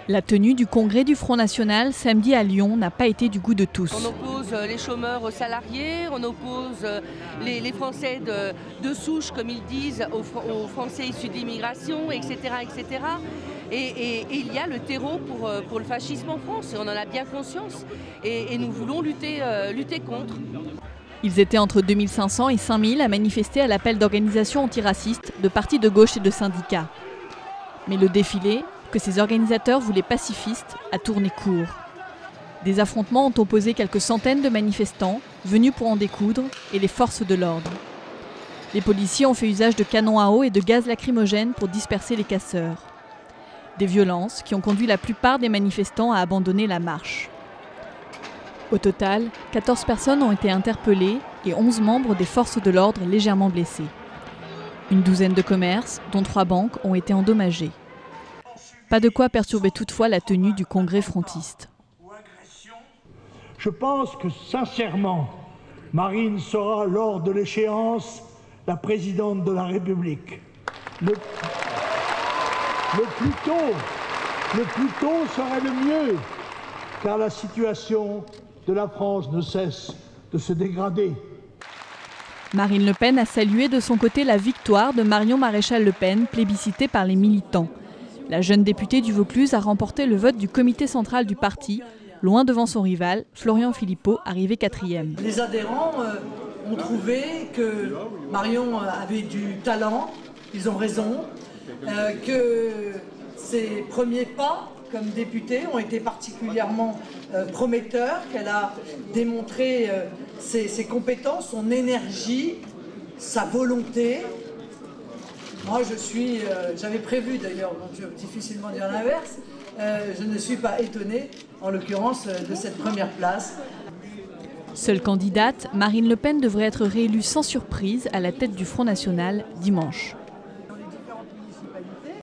La tenue du congrès du Front National samedi à Lyon n'a pas été du goût de tous. On oppose les chômeurs aux salariés, on oppose les Français de souche, comme ils disent, aux Français issus d'immigration, etc. etc. Et il y a le terreau pour le fascisme en France, on en a bien conscience. Et nous voulons lutter contre. Ils étaient entre 2500 et 5000 à manifester à l'appel d'organisations antiracistes, de partis de gauche et de syndicats. Mais le défilé, que ces organisateurs voulaient pacifiste, a tourné court. Des affrontements ont opposé quelques centaines de manifestants venus pour en découdre et les forces de l'ordre. Les policiers ont fait usage de canons à eau et de gaz lacrymogène pour disperser les casseurs. Des violences qui ont conduit la plupart des manifestants à abandonner la marche. Au total, 14 personnes ont été interpellées et 11 membres des forces de l'ordre légèrement blessés. Une douzaine de commerces, dont 3 banques, ont été endommagés. Pas de quoi perturber toutefois la tenue du congrès frontiste. Je pense que sincèrement, Marine sera lors de l'échéance la présidente de la République. Le plus tôt serait le mieux, car la situation de la France ne cesse de se dégrader. Marine Le Pen a salué de son côté la victoire de Marion Maréchal Le Pen, plébiscitée par les militants. La jeune députée du Vaucluse a remporté le vote du comité central du parti, loin devant son rival, Florian Philippot, arrivé 4e. Les adhérents ont trouvé que Marion avait du talent, ils ont raison, que ses premiers pas comme députée ont été particulièrement prometteurs, qu'elle a démontré ses compétences, son énergie, sa volonté. Moi, j'avais prévu d'ailleurs, donc je peux difficilement dire l'inverse, je ne suis pas étonnée, en l'occurrence, de cette première place. Seule candidate, Marine Le Pen devrait être réélue sans surprise à la tête du Front National dimanche.